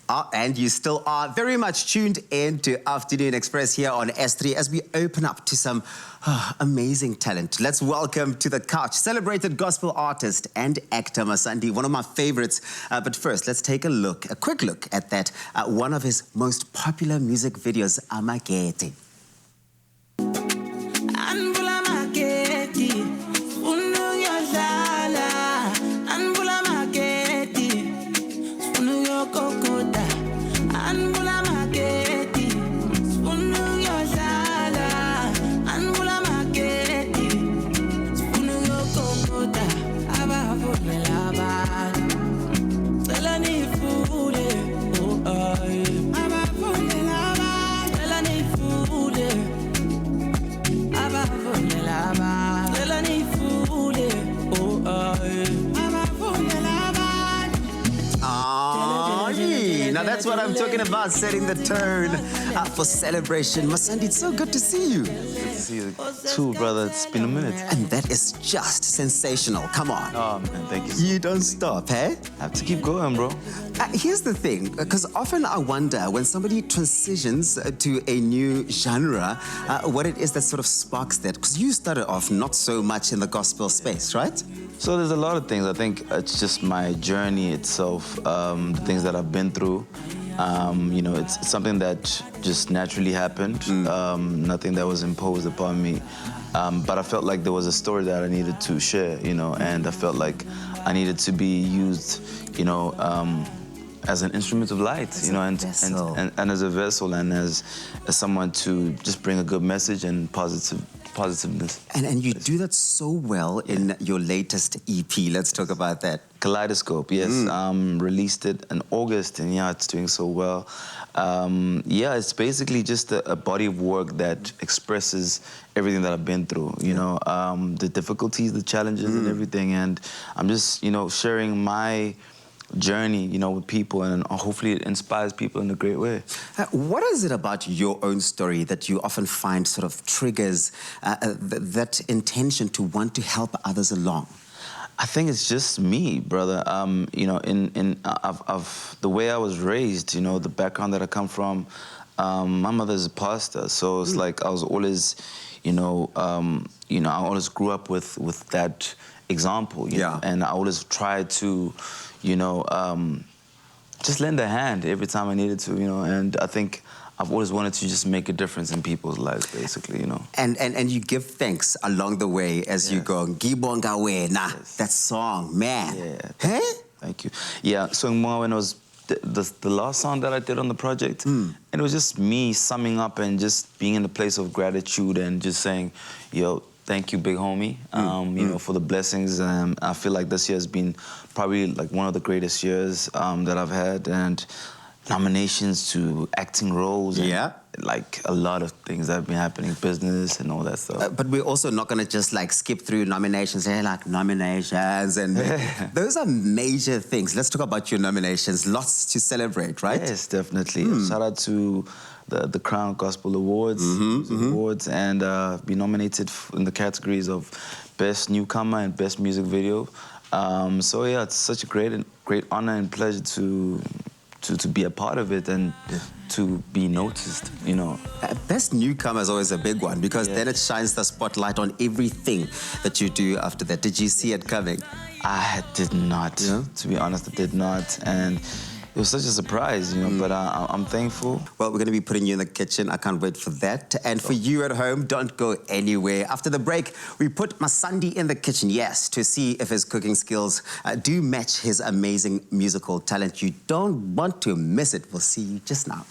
And you still are very much tuned in to Afternoon Express here on S3 as we open up to some amazing talent. Let's welcome to the couch celebrated gospel artist and actor Masandi, one of my favorites. But first, let's take a quick look at that, one of his most popular music videos, Amageti. Now that's what I'm talking about, setting the tone for celebration. Masandi, it's so good to see you. Good to see you too, brother. It's been a minute. And that is just sensational. Come on. Oh, man, thank you. You don't stop, eh? I have to keep going, bro. Here's the thing, because often I wonder when somebody transitions to a new genre, what it is that sort of sparks that. Because you started off not so much in the gospel space, right? So there's a lot of things. I think it's just my journey itself, the things that I've been through. You know, it's something that just naturally happened, nothing that was imposed upon me. But I felt like there was a story that I needed to share, you know, and I felt like I needed to be used, you know, as an instrument of light, you know, and as a vessel and as someone to just bring a good message and positiveness. And you do that so well in your latest EP. Let's talk about that. Kaleidoscope, yes. Released it in August, and yeah, it's doing so well. Yeah, it's basically just a body of work that expresses everything that I've been through, you know, the difficulties, the challenges and everything. And I'm just, you know, sharing my journey, you know, with people, and hopefully it inspires people in a great way. What is it about your own story that you often find sort of triggers that intention to want to help others along? I think it's just me, brother. You know, of the way I was raised, you know, the background that I come from. My mother's a pastor, so it's like I was always, you know, I always grew up with that example, you know, and I always tried to, you know, just lend a hand every time I needed to, you know, and I think I've always wanted to just make a difference in people's lives, basically, you know. And you give thanks along the way as you go. Gibonga wena, that song, man. Yeah. Hey? Thank you. Yeah, so more when it was the last song that I did on the project, and it was just me summing up and just being in a place of gratitude and just saying, yo, thank you, big homie, you know, for the blessings. I feel like this year has been probably like one of the greatest years that I've had, and nominations to acting roles, and like a lot of things that have been happening, business and all that stuff. But we're also not going to just like skip through nominations. They're like nominations, and those are major things. Let's talk about your nominations. Lots to celebrate, right? Yes, definitely. Shout out to the Crown Gospel Awards, and be nominated in the categories of Best Newcomer and Best Music Video. So yeah, it's such a great honor and pleasure to be a part of it and to be noticed, you know. Best Newcomer is always a big one because then it shines the spotlight on everything that you do after that. Did you see it coming? I did not. To be honest, I did not. And it was such a surprise, you know, but I'm thankful. Well, we're going to be putting you in the kitchen. I can't wait for that. And for you at home, don't go anywhere. After the break, we put Masandi in the kitchen, yes, to see if his cooking skills do match his amazing musical talent. You don't want to miss it. We'll see you just now.